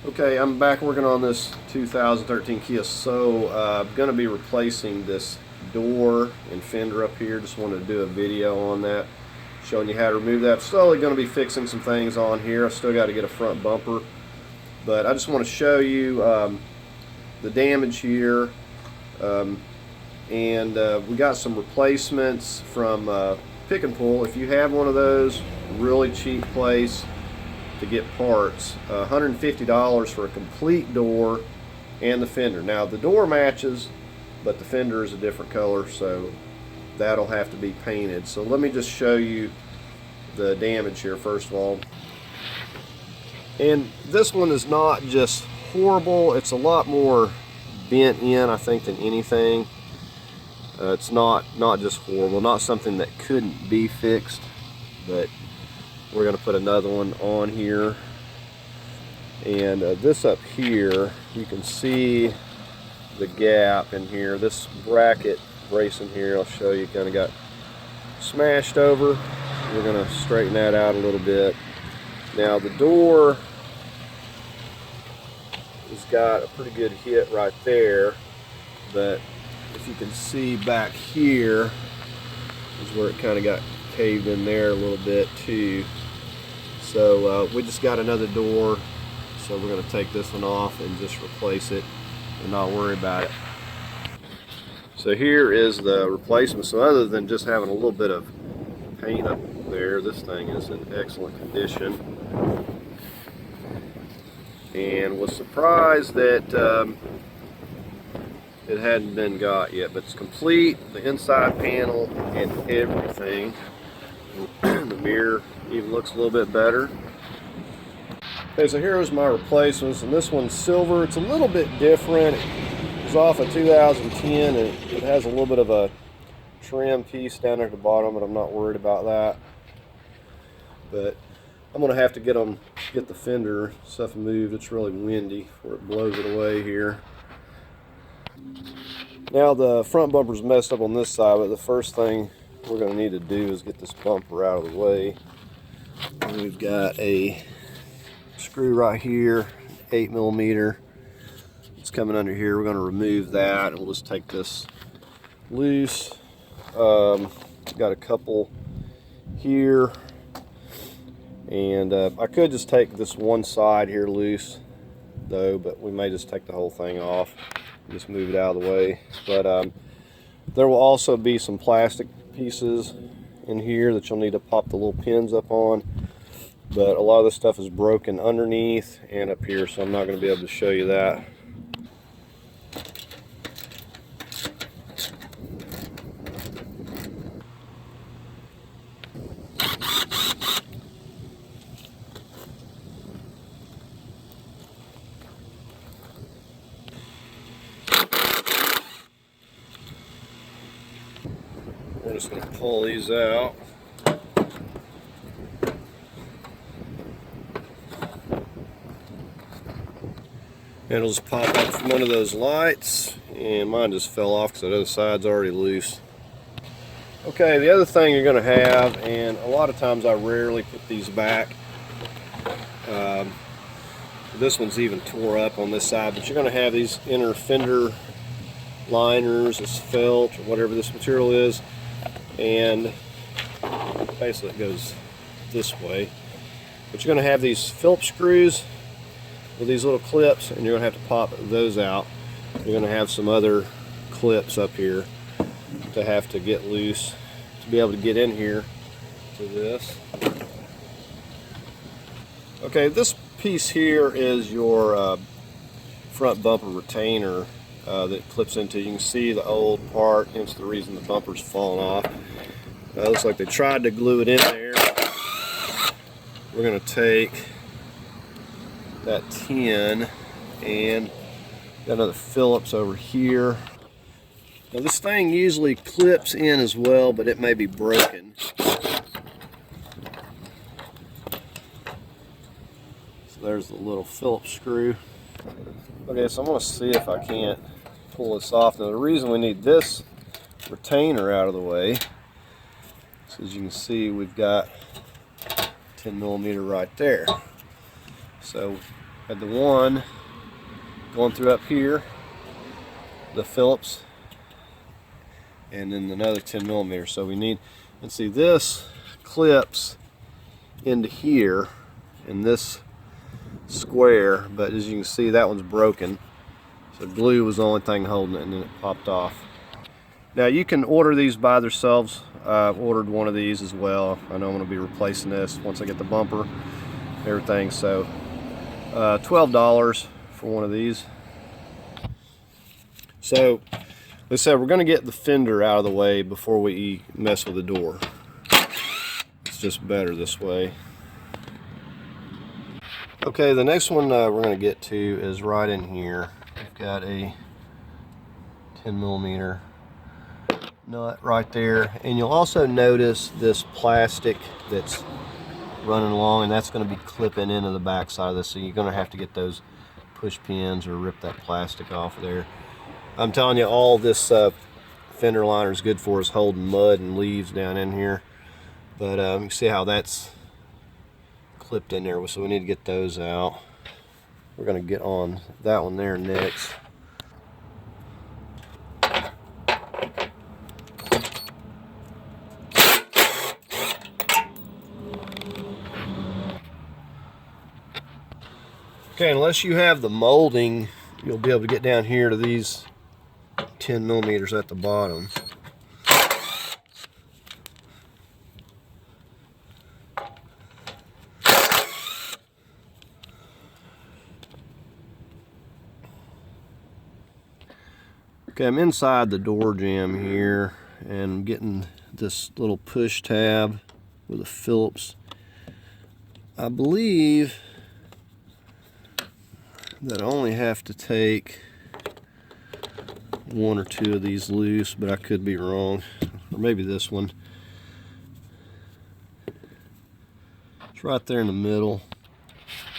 Okay, I'm back working on this 2013 Kia Soul. I'm going to be replacing this door and fender up here. Just wanted to do a video on that, showing you how to remove that. Slowly going to be fixing some things on here. I still got to get a front bumper, but I just want to show you the damage here. We got some replacements from Pick and Pull. If you have one of those, really cheap place to get parts. $150 for a complete door and the fender. Now the door matches, but the fender is a different color, so that'll have to be painted. So let me just show you the damage here first of all. And this one is not just horrible, it's a lot more bent in, I think, than anything. It's not just horrible, not something that couldn't be fixed, but we're going to put another one on here. And this up here, you can see the gap in here. This bracket bracing here, I'll show you, kind of got smashed over. We're going to straighten that out a little bit. Now the door has got a pretty good hit right there, but if you can see back here is where it kind of got caved in there a little bit too. So we just got another door, so we're going to take this one off and just replace it and not worry about it. So here is the replacement. So other than just having a little bit of paint up there, this thing is in excellent condition. And was surprised that it hadn't been got yet, but it's complete. The inside panel and everything. The mirror even looks a little bit better. Okay, so here's my replacements, and this one's silver. It's a little bit different. It's off a 2010, and it has a little bit of a trim piece down there at the bottom, but I'm not worried about that. But I'm gonna have to get the fender stuff moved. It's really windy where it blows it away here. Now the front bumper's messed up on this side, but the first thing we're going to need to do is get this bumper out of the way. And we've got a screw right here, 8mm. It's coming under here. We're going to remove that, and we'll just take this loose. Got a couple here, and I could just take this one side here loose though, but we may just take the whole thing off, just move it out of the way. But there will also be some plastic pieces in here that you'll need to pop the little pins up on, but a lot of this stuff is broken underneath and up here, so I'm not going to be able to show you that. We're just going to pull these out. And it'll just pop up from one of those lights, and mine just fell off because that other side's already loose. Okay, the other thing you're going to have, and a lot of times I rarely put these back. This one's even tore up on this side, but you're going to have these inner fender liners, this felt, or whatever this material is, and basically it goes this way. But you're going to have these Phillips screws with these little clips, and you're going to have to pop those out. You're going to have some other clips up here to have to get loose to be able to get in here to this. Okay, this piece here is your front bumper retainer that clips into. You can see the old part, hence the reason the bumper's falling off. Looks like they tried to glue it in there. We're going to take that tin and got another Phillips over here. Now this thing usually clips in as well, but it may be broken. So there's the little Phillips screw. Okay, so I'm going to see if I can't pull this off. Now the reason we need this retainer out of the way, so as you can see, we've got 10mm right there. So Had the one going through up here, the Phillips, and then another 10 millimeter. So we need, let's see, this clips into here in this square, but as you can see, that one's broken. So glue was the only thing holding it, and then it popped off. Now you can order these by themselves. I've ordered one of these as well. I know I'm going to be replacing this once I get the bumper, everything. So $12 for one of these. So like I said, we're going to get the fender out of the way before we mess with the door. It's just better this way. Okay, the next one we're going to get to is right in here. We've got a 10 millimeter nut right there, and you'll also notice this plastic that's running along, and that's going to be clipping into the back side of this, so you're going to have to get those push pins or rip that plastic off there. I'm telling you, all this fender liner is good for is holding mud and leaves down in here, but you can see how that's clipped in there, so we need to get those out. We're going to get on that one there next. Okay, unless you have the molding, you'll be able to get down here to these 10 millimeters at the bottom. Okay, I'm inside the door jamb here, and I'm getting this little push tab with a Phillips. I believe that I only have to take one or two of these loose, but I could be wrong. Or maybe this one. It's right there in the middle.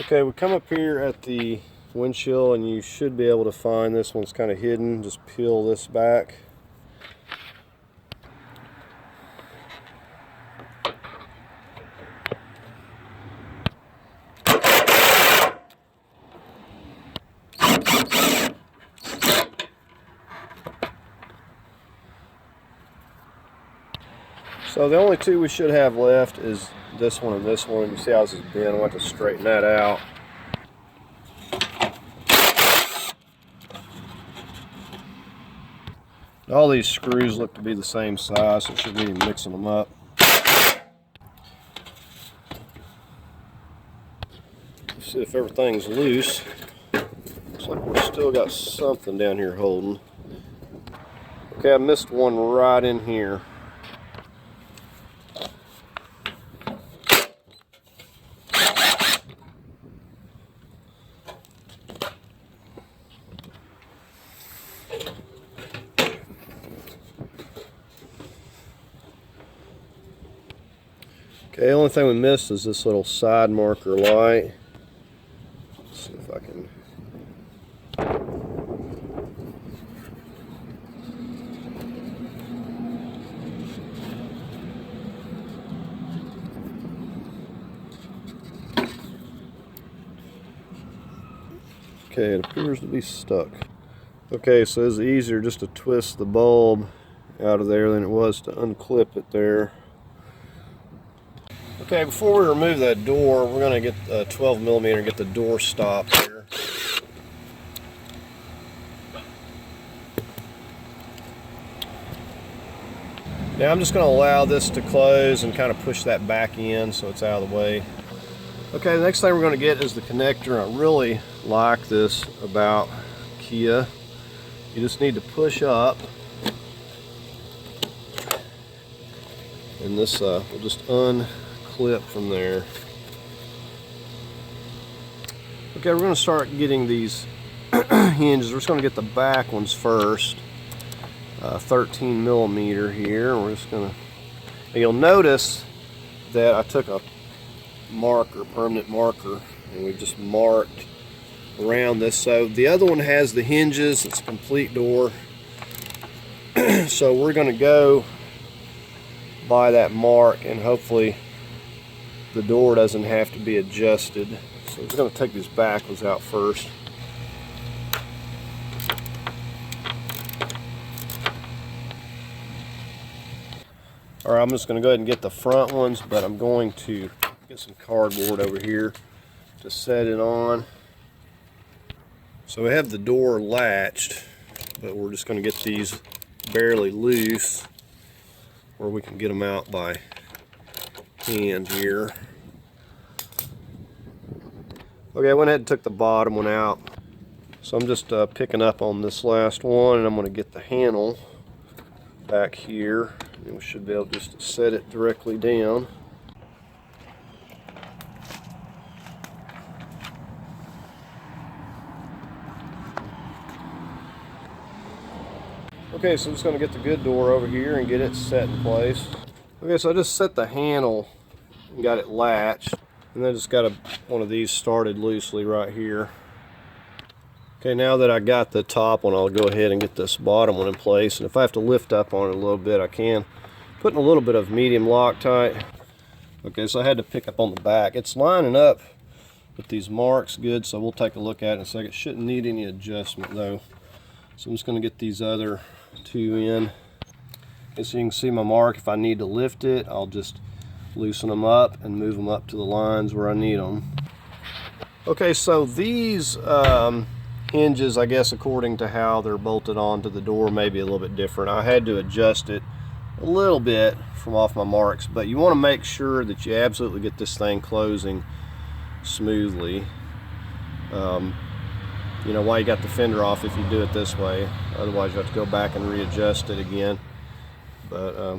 Okay, we come up here at the windshield, and you should be able to find this one's kind of hidden. Just peel this back. So the only two we should have left is this one and this one. You see how this is bent. I'll have to straighten that out. All these screws look to be the same size, so it shouldn't be mixing them up. Let's see if everything's loose. Looks like we've still got something down here holding. Okay, I missed one right in here. Okay, the only thing we missed is this little side marker light. Let's see if I can. Okay, it appears to be stuck. Okay, so it's easier just to twist the bulb out of there than it was to unclip it there. Okay, before we remove that door, we're going to get a 12 millimeter and get the door stopped here. Now I'm just going to allow this to close and kind of push that back in so it's out of the way. Okay, the next thing we're going to get is the connector. I really like this about Kia. You just need to push up, and this will just unclip from there. Okay, we're going to start getting these hinges. We're just going to get the back ones first. 13 millimeter here. We're just going to, and you'll notice that I took a marker, permanent marker, and we just marked around this. So the other one has the hinges. It's a complete door. So we're going to go by that mark, and hopefully the door doesn't have to be adjusted. I'm just going to take these back ones out first. Alright, I'm just going to go ahead and get the front ones, but I'm going to get some cardboard over here to set it on. So we have the door latched, but we're just going to get these barely loose where we can get them out by hand here. Okay, I went ahead and took the bottom one out. So I'm just picking up on this last one, and I'm going to get the handle back here. And we should be able just to set it directly down. Okay, so I'm just going to get the good door over here and get it set in place. Okay, so I just set the handle and got it latched, and then just got one of these started loosely right here. Okay, now that I got the top one, I'll go ahead and get this bottom one in place, and if I have to lift up on it a little bit, I can. Putting a little bit of medium Loctite. Okay, so I had to pick up on the back. It's lining up with these marks good, so we'll take a look at it in a second. It shouldn't need any adjustment though. So I'm just going to get these other two in. Okay, so you can see my mark. If I need to lift it, I'll just loosen them up and move them up to the lines where I need them. Okay, so these hinges, I guess according to how they're bolted onto the door, may be a little bit different. I had to adjust it a little bit from off my marks, but you want to make sure that you absolutely get this thing closing smoothly. You know why you got the fender off if you do it this way. Otherwise you have to go back and readjust it again. But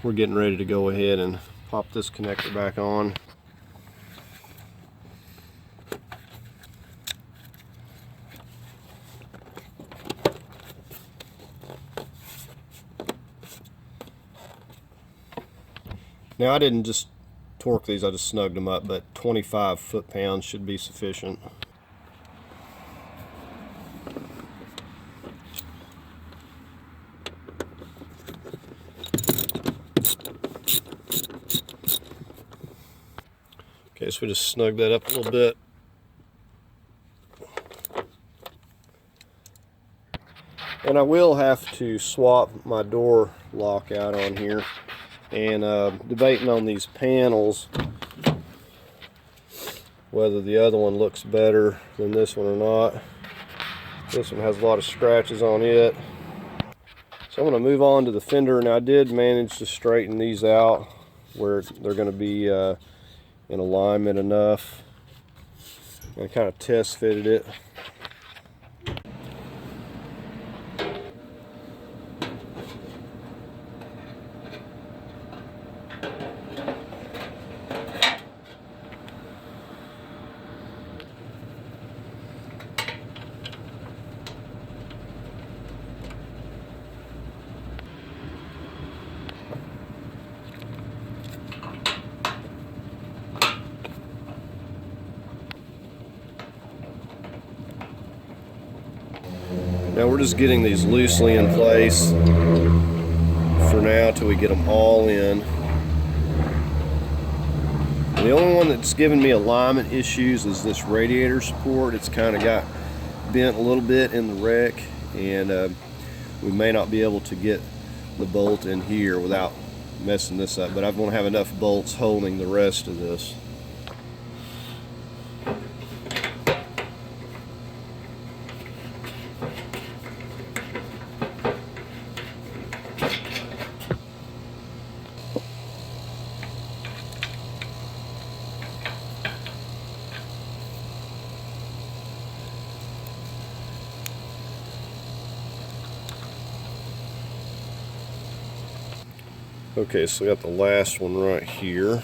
we're getting ready to go ahead and pop this connector back on. Now I didn't just torque these, I just snugged them up, but 25 foot-pounds should be sufficient. Okay, so we just snug that up a little bit. And I will have to swap my door lock out on here. And debating on these panels, whether the other one looks better than this one or not. This one has a lot of scratches on it. So I'm going to move on to the fender, and I did manage to straighten these out where they're going to be in alignment enough. I kind of test fitted it. Now we're just getting these loosely in place for now till we get them all in. And the only one that's giving me alignment issues is this radiator support. It's kind of got bent a little bit in the wreck, and we may not be able to get the bolt in here without messing this up, but I want to have enough bolts holding the rest of this. Okay, so we got the last one right here.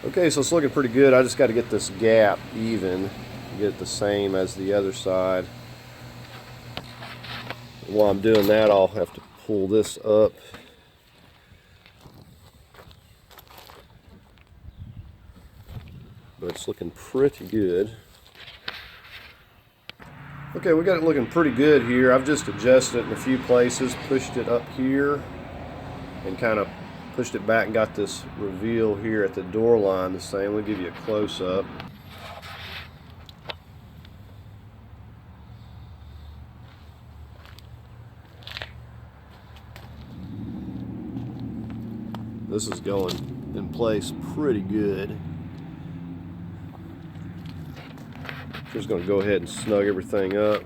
Okay, so it's looking pretty good. I just got to get this gap even, get it the same as the other side. And while I'm doing that, I'll have to pull this up. But it's looking pretty good. Okay, we got it looking pretty good here. I've just adjusted it in a few places, pushed it up here, and kind of pushed it back and got this reveal here at the door line the same. We'll give you a close-up. This is going in place pretty good. Just going to go ahead and snug everything up.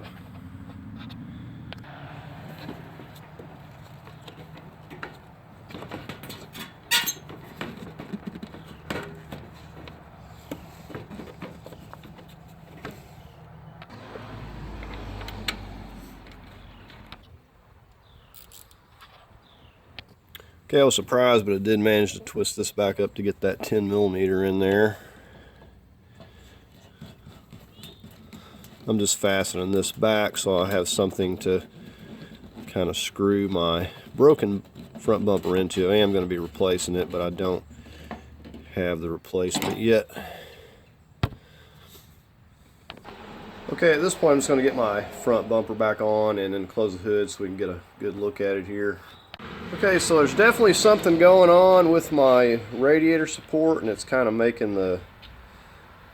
Okay, I was surprised, but I did manage to twist this back up to get that 10mm in there. I'm just fastening this back so I have something to kind of screw my broken front bumper into. I am going to be replacing it, but I don't have the replacement yet. Okay, at this point I'm just going to get my front bumper back on and then close the hood so we can get a good look at it here. Okay, so there's definitely something going on with my radiator support, and it's kind of making the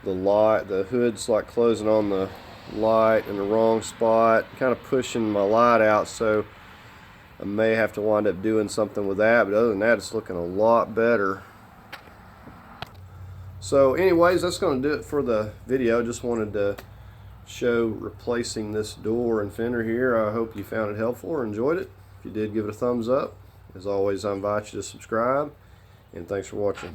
hood's like closing on the light in the wrong spot, kind of pushing my light out, so I may have to wind up doing something with that, but other than that it's looking a lot better. So anyways, that's going to do it for the video. Just wanted to show replacing this door and fender here. I hope you found it helpful or enjoyed it. If you did, give it a thumbs up. As always, I invite you to subscribe, and thanks for watching.